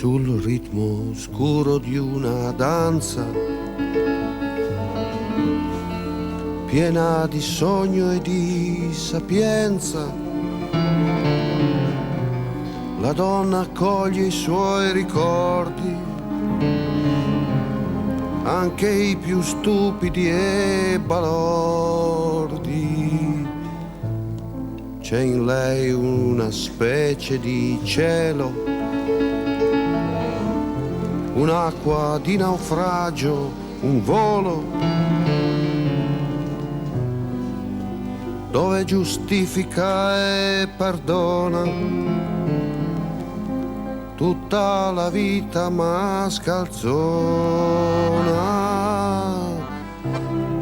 sul ritmo scuro di una danza piena di sogno e di sapienza. La donna accoglie i suoi ricordi, anche i più stupidi e balordi. C'è in lei una specie di cielo, un'acqua di naufragio, un volo, dove giustifica e perdona tutta la vita mascalzona.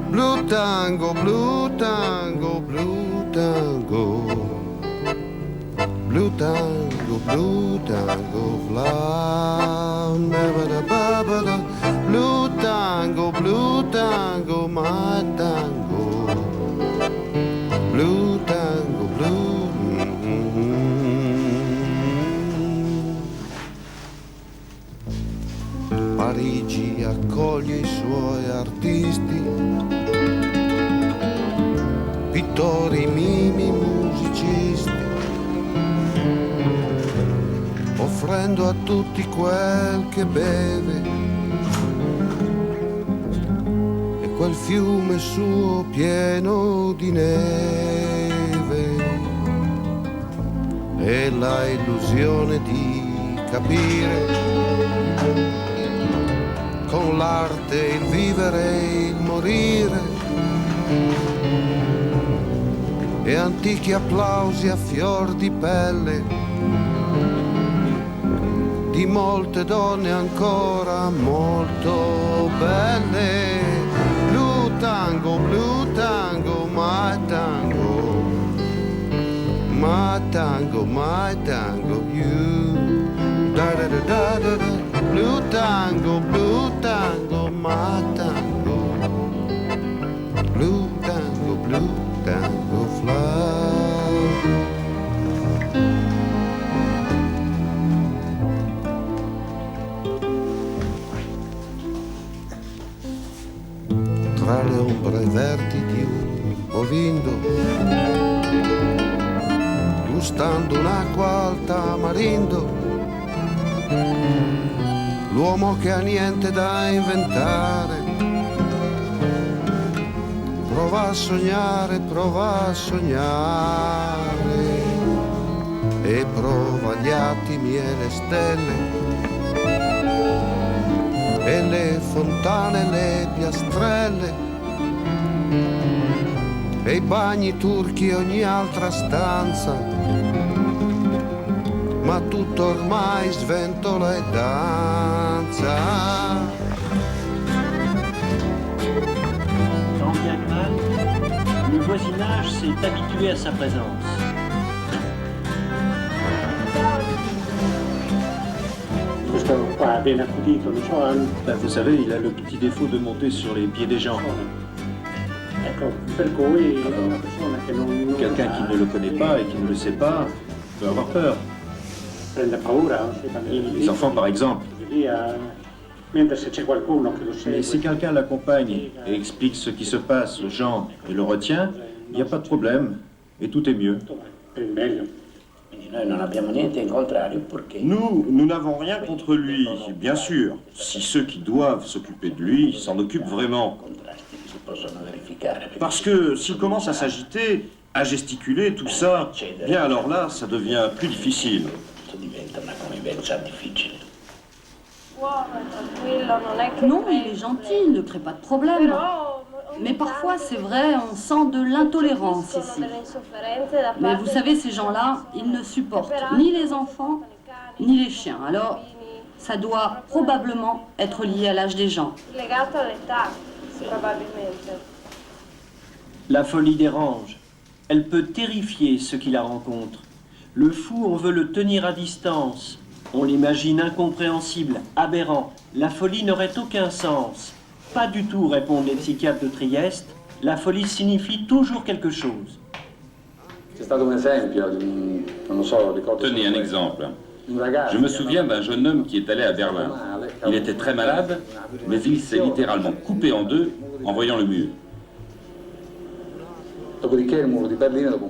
Blue tango, blue tango, blue tango, blue tango, blue tango, flam, blue tango, my tango, blue tango, blue. Parigi accoglie i suoi artisti, pittori, mimi, musicisti, offrendo a tutti quel che beve e quel fiume suo pieno di neve e la illusione di capire con l'arte il vivere e il morire, e antichi applausi a fior di pelle di molte donne ancora molto belle. Blue tango, my tango, my tango, my tango, you. Da da da da da da. Blue tango, my tango, blue tango, fly. Tra le ombre verdi di un bovindo, gustando un'acqua al tamarindo, l'uomo che ha niente da inventare prova a sognare e prova gli attimi e le stelle e le fontane, le piastrelle e i bagni turchi e ogni altra stanza, ma tutto ormai sventola e danza. Tant bien que mal, le voisinage s'est habitué à sa présence. Questo qua viene accudito, non so, Vous savez, il a le petit défaut de monter sur les pieds des gens. ecco, per cui una persona che non Quelqu'un qui ne le connaît pas et qui ne le sait pas peut avoir peur. prende paura, i bambini, Les enfants, par exemple. via, mentre se c'è qualcuno che lo Mais segue, si quelqu'un l'accompagne et explique ce qui se passe aux gens et le retient, il n'y a pas de problème et tout est mieux. per il meglio. Noi non abbiamo niente in contrario perché Nous n'avons rien contre lui, bien sûr, si ceux qui doivent s'occuper de lui s'en occupent vraiment. contrasti si possono verificare. Parce que s'il commence à s'agiter, à gesticuler, tout ça, bien alors là, ça devient plus difficile. Diventa una convivenza difficile. Non, il est gentil, il ne crée pas de problème. Mais parfois, c'est vrai, on sent de l'intolérance ici. Mais vous savez, ces gens-là, ils ne supportent ni les enfants, ni les chiens. Alors, ça doit probablement être lié à l'âge des gens. La folie dérange. Elle peut terrifier ceux qui la rencontrent. Le fou, on veut le tenir à distance. On l'imagine incompréhensible, aberrant. La folie n'aurait aucun sens. Pas du tout, répondent les psychiatres de Trieste. La folie signifie toujours quelque chose. C'è stato un esempio, non lo so, ricordo. Tenez un exemple. Je me souviens d'un jeune homme qui est allé à Berlin. Il était très malade, mais il s'est littéralement coupé en deux en voyant le mur.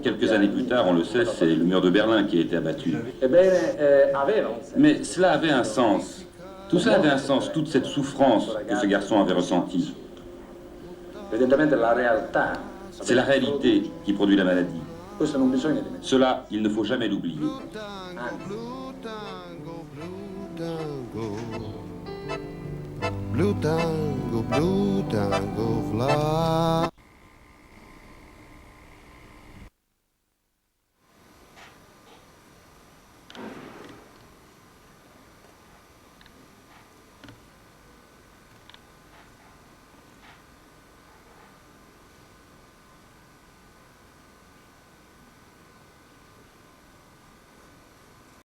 Quelques années plus tard, on le sait, c'est le mur de Berlin qui a été abattu. Mais cela avait un sens. Tout ça avait un sens, toute cette souffrance que ce garçon avait ressentie. C'est la réalité qui produit la maladie. Cela, il ne faut jamais l'oublier. Blue tango, blue tango fly.